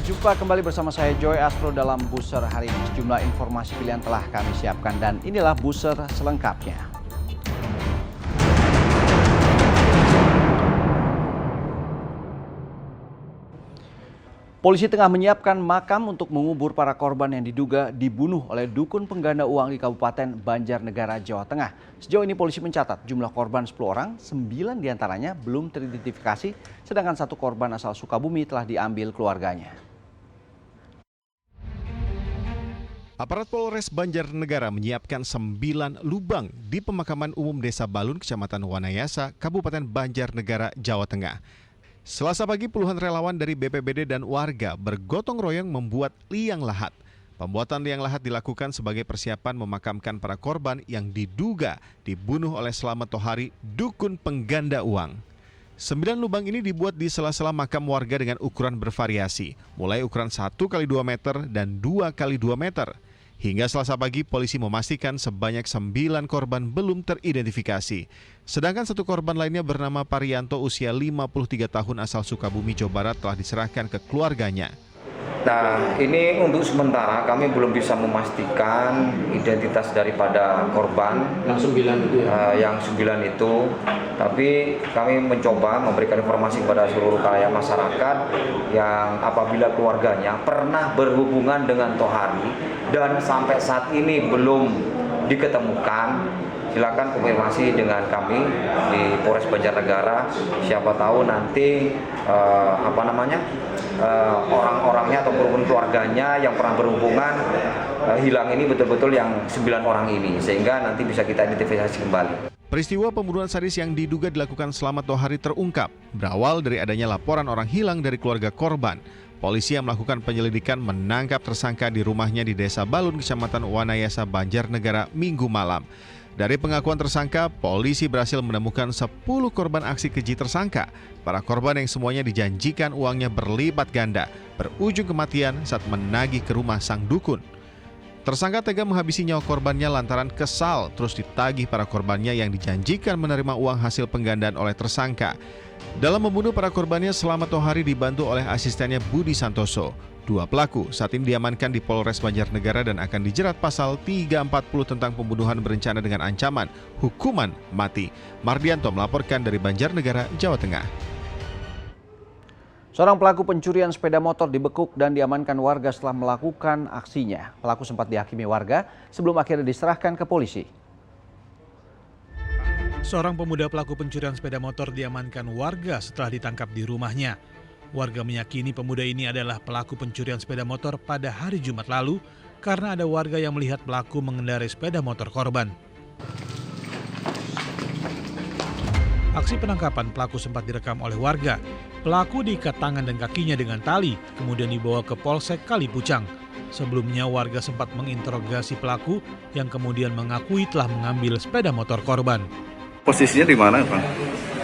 Berjumpa kembali bersama saya Joy Astro dalam Buser hari ini. Sejumlah informasi pilihan telah kami siapkan dan inilah Buser selengkapnya. Polisi tengah menyiapkan makam untuk mengubur para korban yang diduga dibunuh oleh dukun pengganda uang di Kabupaten Banjarnegara, Jawa Tengah. Sejauh ini polisi mencatat jumlah korban 10 orang, 9 diantaranya belum teridentifikasi, sedangkan 1 korban asal Sukabumi telah diambil keluarganya. Aparat Polres Banjarnegara menyiapkan 9 lubang di pemakaman umum Desa Balun, Kecamatan Wanayasa, Kabupaten Banjarnegara, Jawa Tengah. Selasa pagi puluhan relawan dari BPBD dan warga bergotong royong membuat liang lahat. Pembuatan liang lahat dilakukan sebagai persiapan memakamkan para korban yang diduga dibunuh oleh Slamet Tohari, dukun pengganda uang. 9 lubang ini dibuat di sela-sela makam warga dengan ukuran bervariasi, mulai ukuran 1 x 2 meter dan 2 x 2 meter. Hingga Selasa pagi, polisi memastikan sebanyak 9 korban belum teridentifikasi. Sedangkan 1 korban lainnya bernama Parianto, usia 53 tahun asal Sukabumi, Jawa Barat telah diserahkan ke keluarganya. Nah, ini untuk sementara kami belum bisa memastikan identitas daripada korban yang 9 itu itu. Tapi kami mencoba memberikan informasi kepada seluruh kalangan masyarakat yang apabila keluarganya pernah berhubungan dengan Tohari dan sampai saat ini belum diketemukan, silakan konfirmasi dengan kami di Polres Banjarnegara. Siapa tahu nanti orang-orangnya ataupun keluarganya yang pernah berhubungan hilang ini betul-betul yang 9 orang ini, sehingga nanti bisa kita identifikasi kembali. Peristiwa pembunuhan sadis yang diduga dilakukan Slamet Tohari terungkap berawal dari adanya laporan orang hilang dari keluarga korban. Polisi yang melakukan penyelidikan menangkap tersangka di rumahnya di Desa Balun, Kecamatan Wanayasa, Banjarnegara, Minggu malam. Dari pengakuan tersangka, polisi berhasil menemukan 10 korban aksi keji tersangka. Para korban yang semuanya dijanjikan uangnya berlipat ganda, berujung kematian saat menagih ke rumah sang dukun. Tersangka tega menghabisi nyawa korbannya lantaran kesal terus ditagih para korbannya yang dijanjikan menerima uang hasil penggandaan oleh tersangka. Dalam membunuh para korbannya, Slamet Tohari dibantu oleh asistennya Budi Santoso. 2 pelaku saat ini diamankan di Polres Banjarnegara dan akan dijerat pasal 340 tentang pembunuhan berencana dengan ancaman hukuman mati. Mardianto melaporkan dari Banjarnegara, Jawa Tengah. Seorang pelaku pencurian sepeda motor dibekuk dan diamankan warga setelah melakukan aksinya. Pelaku sempat dihakimi warga sebelum akhirnya diserahkan ke polisi. Seorang pemuda pelaku pencurian sepeda motor diamankan warga setelah ditangkap di rumahnya. Warga meyakini pemuda ini adalah pelaku pencurian sepeda motor pada hari Jumat lalu karena ada warga yang melihat pelaku mengendarai sepeda motor korban. Aksi penangkapan pelaku sempat direkam oleh warga. Pelaku diikat tangan dan kakinya dengan tali, kemudian dibawa ke Polsek Kalipucang. Sebelumnya warga sempat menginterogasi pelaku yang kemudian mengakui telah mengambil sepeda motor korban. Posisinya di mana, Pak?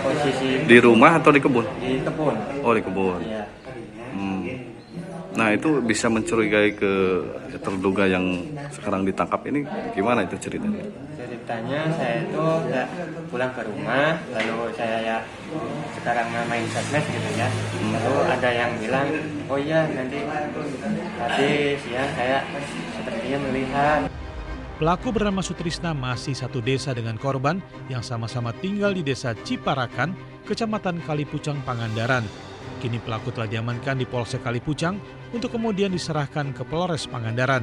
Posisi di rumah atau di kebun? Di kebun. Oh, di kebun. Iya. Nah, itu bisa mencurigai ke terduga yang sekarang ditangkap ini. Gimana itu ceritanya? Ceritanya saya itu pulang ke rumah, lalu saya sekarang main sosmed gitu ya. Lalu ada yang bilang, oh iya nanti tadi siang saya sepertinya melihat. Pelaku bernama Sutrisna masih satu desa dengan korban yang sama-sama tinggal di Desa Ciparakan, Kecamatan Kalipucang, Pangandaran. Kini pelaku telah diamankan di Polsek Kalipucang untuk kemudian diserahkan ke Polres Pangandaran.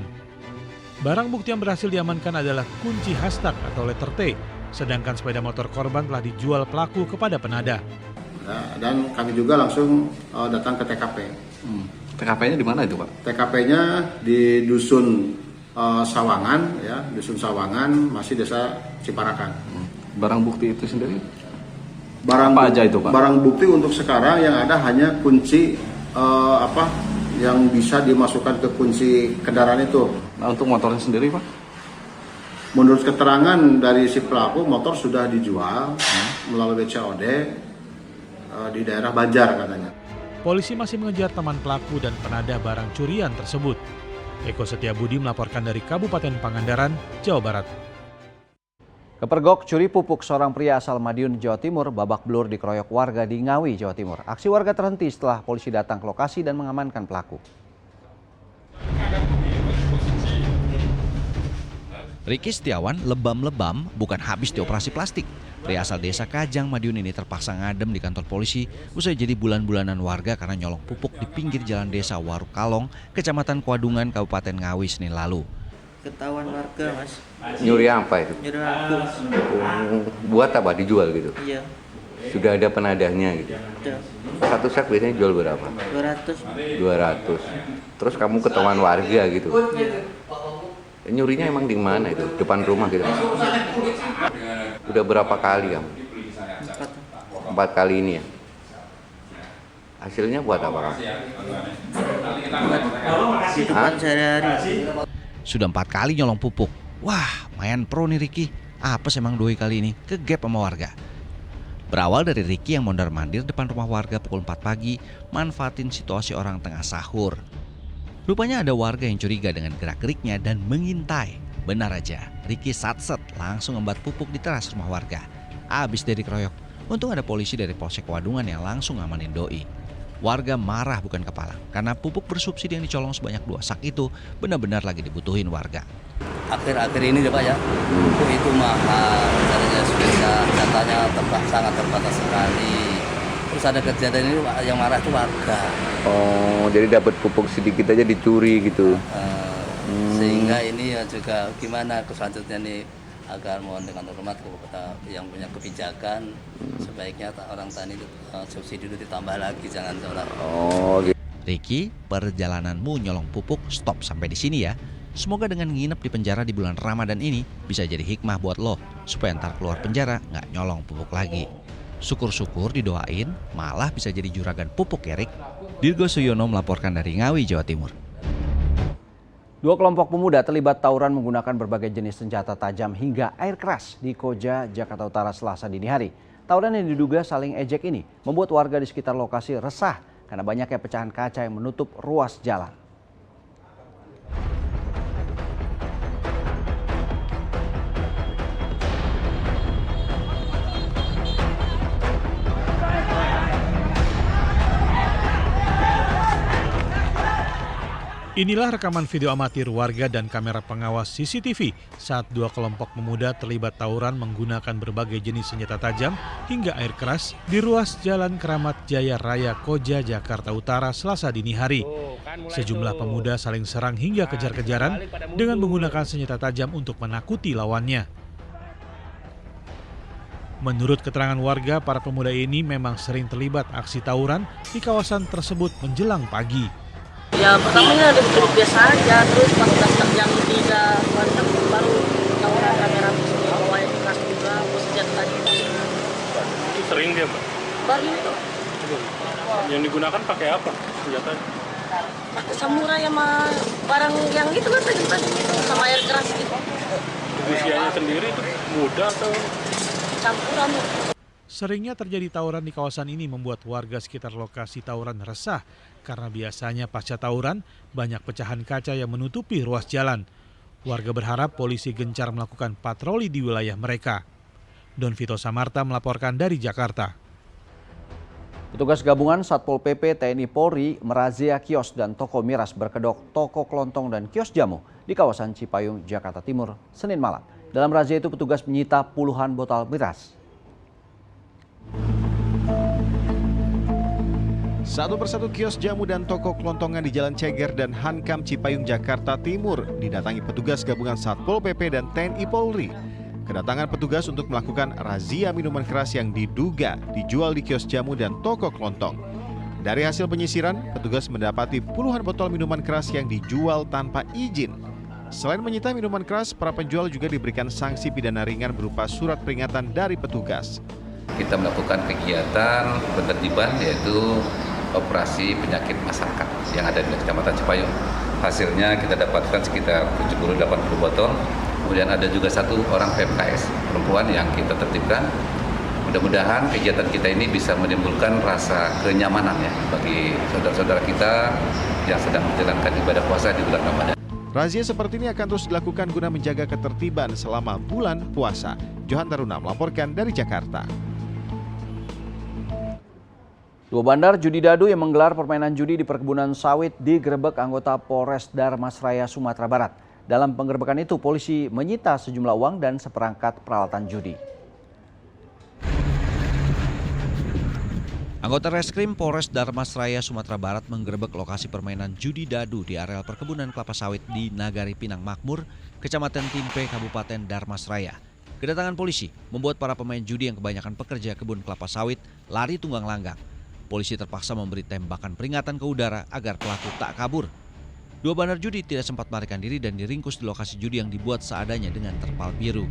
Barang bukti yang berhasil diamankan adalah kunci hashtag atau letter T, sedangkan sepeda motor korban telah dijual pelaku kepada penadah. Dan kami juga langsung datang ke TKP. TKP-nya di mana itu, Pak? TKP-nya di Dusun Sawangan, ya, Dusun Sawangan, masih Desa Ciparakan. Barang bukti itu sendiri? Apa aja itu, Pak? Barang bukti untuk sekarang yang ada hanya kunci yang bisa dimasukkan ke kunci kendaraan itu. Nah, untuk motornya sendiri, Pak? Menurut keterangan dari si pelaku, motor sudah dijual melalui COD di daerah Banjar katanya. Polisi masih mengejar teman pelaku dan penadah barang curian tersebut. Eko Setiabudi melaporkan dari Kabupaten Pangandaran, Jawa Barat. Kepergok curi pupuk seorang pria asal Madiun, Jawa Timur babak belur dikeroyok warga di Ngawi, Jawa Timur. Aksi warga terhenti setelah polisi datang ke lokasi dan mengamankan pelaku. Riki Setiawan lebam-lebam bukan habis di operasi plastik. Pria asal desa Kajang, Madiun ini terpaksa ngadem di kantor polisi usai jadi bulan-bulanan warga karena nyolong pupuk di pinggir jalan desa Waruk Kalong, Kecamatan Kuadungan, Kabupaten Ngawi, Senin lalu. Ketahuan warga, Mas. Nyuri apa itu? Nyuri aku, Mas. Buat apa? Dijual gitu? Iya, Sudah ada penadahnya gitu? ada. Satu sak biasanya jual berapa? 200. 200. Terus kamu ketahuan warga gitu? Nyurinya emang di mana itu? Depan rumah gitu? Udah berapa kali kamu? 4 kali ini ya? Hasilnya buat apa kamu? Kehidupan sehari-hari. Sudah 4 kali nyolong pupuk. Wah, mayan pro nih Riki. Apes emang doi kali ini, kegep sama warga. Berawal dari Riki yang mondar-mandir depan rumah warga pukul 4 pagi, manfaatin situasi orang tengah sahur. Rupanya ada warga yang curiga dengan gerak-geriknya dan mengintai. Benar aja, Riki satset langsung ngembat pupuk di teras rumah warga. Abis dari keroyok, untung ada polisi dari Polsek Kuadungan yang langsung ngamanin doi. Warga marah bukan kepala karena pupuk bersubsidi yang dicolong sebanyak 2 sak itu benar-benar lagi dibutuhin warga. Akhir-akhir ini deh Pak ya, pupuk itu mahal, caranya susah, datanya sangat terbatas sekali. Terus ada kejadian ini yang marah itu warga. Oh, jadi dapat pupuk sedikit aja dicuri gitu? Sehingga ini ya juga gimana selanjutnya nih, agar mohon dengan hormat kepada yang punya kebijakan, sebaiknya orang tani itu subsidi itu ditambah lagi, jangan seolah. Oh, gitu. Riki, perjalananmu nyolong pupuk stop sampai di sini ya. Semoga dengan nginep di penjara di bulan Ramadan ini bisa jadi hikmah buat lo supaya ntar keluar penjara nggak nyolong pupuk lagi. Syukur-syukur didoain malah bisa jadi juragan pupuk ya Rik. Dirgo Suyono melaporkan dari Ngawi, Jawa Timur. 2 kelompok pemuda terlibat tawuran menggunakan berbagai jenis senjata tajam hingga air keras di Koja, Jakarta Utara Selasa dini hari. Tawuran yang diduga saling ejek ini membuat warga di sekitar lokasi resah karena banyaknya pecahan kaca yang menutup ruas jalan. Inilah rekaman video amatir warga dan kamera pengawas CCTV saat 2 kelompok pemuda terlibat tawuran menggunakan berbagai jenis senjata tajam hingga air keras di ruas Jalan Keramat Jaya Raya Koja, Jakarta Utara Selasa dini hari. Sejumlah pemuda saling serang hingga kejar-kejaran dengan menggunakan senjata tajam untuk menakuti lawannya. Menurut keterangan warga, para pemuda ini memang sering terlibat aksi tawuran di kawasan tersebut menjelang pagi. Ya pertamanya duduk biasa aja, terus pas udah yang 3 macam baru tawuran kamera bawa yang keras juga, senjata tajam. Itu sering dia Mbak? Baru itu. Yang digunakan pakai apa senjatanya? Pakai samurai sama barang yang itu kan tajam-tajam itu, sama air keras gitu. Usianya sendiri itu muda atau? Campuran. Seringnya terjadi tawuran di kawasan ini membuat warga sekitar lokasi tawuran resah karena biasanya pasca tawuran banyak pecahan kaca yang menutupi ruas jalan. Warga berharap polisi gencar melakukan patroli di wilayah mereka. Don Vito Samarta melaporkan dari Jakarta. Petugas gabungan Satpol PP TNI Polri merazia kios dan toko miras berkedok, toko kelontong dan kios jamu di kawasan Cipayung, Jakarta Timur, Senin malam. Dalam razia itu petugas menyita puluhan botol miras. Satu persatu kios jamu dan toko kelontongan di Jalan Ceger dan Hankam Cipayung, Jakarta Timur didatangi petugas gabungan Satpol PP dan TNI Polri. Kedatangan petugas untuk melakukan razia minuman keras yang diduga dijual di kios jamu dan toko kelontong. Dari hasil penyisiran, petugas mendapati puluhan botol minuman keras yang dijual tanpa izin. Selain menyita minuman keras, para penjual juga diberikan sanksi pidana ringan berupa surat peringatan dari petugas. Kita melakukan kegiatan penertiban yaitu operasi penyakit masyarakat yang ada di Kecamatan Cipayung. Hasilnya kita dapatkan sekitar 70-80 botol. Kemudian ada juga 1 orang PMKS perempuan yang kita tertibkan. Mudah-mudahan kegiatan kita ini bisa menimbulkan rasa kenyamanan ya bagi saudara-saudara kita yang sedang menjalankan ibadah puasa di bulan Ramadan. Razia seperti ini akan terus dilakukan guna menjaga ketertiban selama bulan puasa. Johan Taruna melaporkan dari Jakarta. Dua bandar judi dadu yang menggelar permainan judi di perkebunan sawit digerebek anggota Polres Darmasraya, Sumatera Barat. Dalam penggerebekan itu, polisi menyita sejumlah uang dan seperangkat peralatan judi. Anggota Reskrim Polres Darmasraya, Sumatera Barat menggerebek lokasi permainan judi dadu di areal perkebunan kelapa sawit di Nagari Pinang Makmur, Kecamatan Timpe, Kabupaten Darmasraya. Kedatangan polisi membuat para pemain judi yang kebanyakan pekerja kebun kelapa sawit lari tunggang langgang. Polisi terpaksa memberi tembakan peringatan ke udara agar pelaku tak kabur. Dua bandar judi tidak sempat melarikan diri dan diringkus di lokasi judi yang dibuat seadanya dengan terpal biru.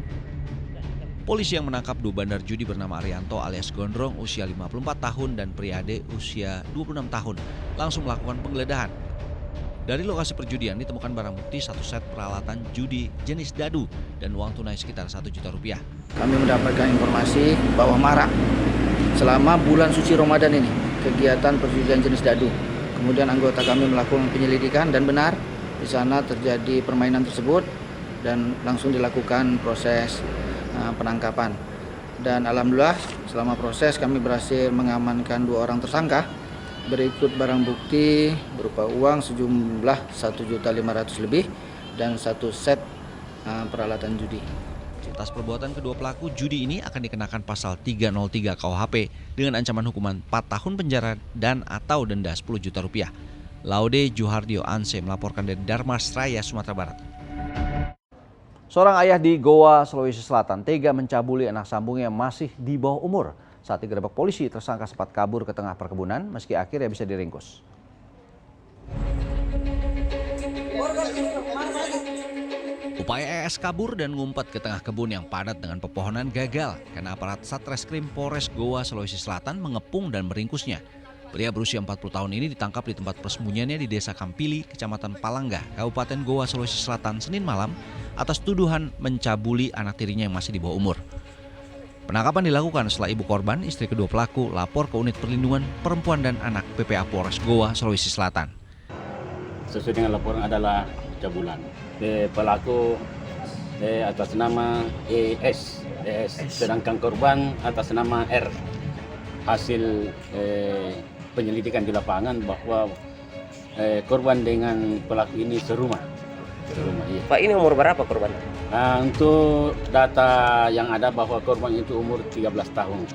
Polisi yang menangkap dua bandar judi bernama Arianto alias Gondrong usia 54 tahun dan Priyade usia 26 tahun langsung melakukan penggeledahan. Dari lokasi perjudian ditemukan barang bukti 1 set peralatan judi jenis dadu dan uang tunai sekitar 1 juta rupiah. Kami mendapatkan informasi bahwa marak selama bulan suci Ramadan ini kegiatan perjudian jenis dadu. Kemudian anggota kami melakukan penyelidikan dan benar di sana terjadi permainan tersebut dan langsung dilakukan proses penangkapan. Dan alhamdulillah selama proses kami berhasil mengamankan 2 orang tersangka. Berikut barang bukti berupa uang sejumlah 1.500.000 lebih dan 1 set peralatan judi. Atas perbuatan kedua pelaku judi ini akan dikenakan pasal 303 KUHP dengan ancaman hukuman 4 tahun penjara dan atau denda 10 juta rupiah. Laude Juhardio Anse melaporkan dari Darmasraya, Sumatera Barat. Seorang ayah di Goa, Sulawesi Selatan tega mencabuli anak sambungnya yang masih di bawah umur. Saat digerebek polisi, tersangka sempat kabur ke tengah perkebunan meski akhirnya bisa diringkus. Upaya ES kabur dan ngumpet ke tengah kebun yang padat dengan pepohonan gagal karena aparat Satreskrim Polres Goa, Sulawesi Selatan mengepung dan meringkusnya. Pria berusia 40 tahun ini ditangkap di tempat persembunyiannya di Desa Kampili, Kecamatan Palangga, Kabupaten Goa, Sulawesi Selatan, Senin malam atas tuduhan mencabuli anak tirinya yang masih di bawah umur. Penangkapan dilakukan setelah ibu korban, istri kedua pelaku, lapor ke Unit Perlindungan Perempuan dan Anak PPA Polres Goa, Sulawesi Selatan. Sesuai dengan laporan adalah pencabulan. Pelaku atas nama ES, sedangkan korban atas nama R. Hasil penyelidikan di lapangan bahwa korban dengan pelaku ini serumah. Iya. Pak, ini umur berapa korban? Untuk data yang ada bahwa korban itu umur 13 tahun.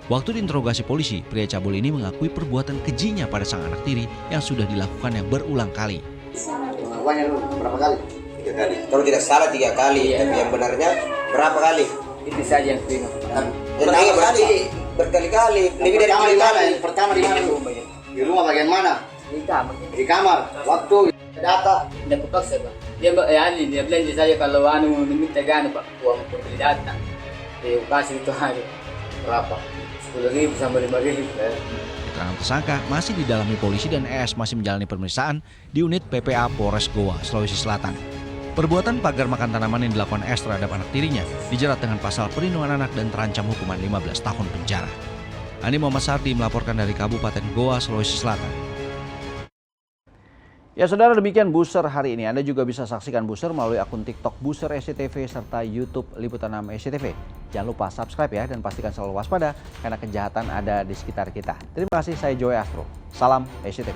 Waktu diinterogasi polisi, pria cabul ini mengakui perbuatan kejinya pada sang anak tiri yang sudah dilakukannya berulang kali. Uangnya lu berapa kali? 3 kali. Kalau tidak salah 3 kali, tapi yang benarnya berapa kali? Itu saja yang Vino. Yang berarti berkali-kali, lebih dari 3 kali. Pertama di mana? Di rumah bagian mana? Di kamar. Di kamar. Waktu data. Tidak kupaksa, Pak. Dia belanja saya kalau minta gana, Pak, uang pembeli data. Dia kasih itu hari. Berapa? 10.000 sampai 5.000. Keterangan tersangka masih didalami polisi dan ES masih menjalani pemeriksaan di unit PPA Polres Goa, Sulawesi Selatan. Perbuatan pagar makan tanaman yang dilakukan ES terhadap anak tirinya dijerat dengan pasal perlindungan anak dan terancam hukuman 15 tahun penjara. Andi Muhammad Sardi melaporkan dari Kabupaten Goa, Sulawesi Selatan. Ya saudara, demikian Buser hari ini. Anda juga bisa saksikan Buser melalui akun TikTok Buser SCTV serta YouTube Liputan 6 SCTV. Jangan lupa subscribe ya dan pastikan selalu waspada karena kejahatan ada di sekitar kita. Terima kasih, saya Joy Astro. Salam SCTV.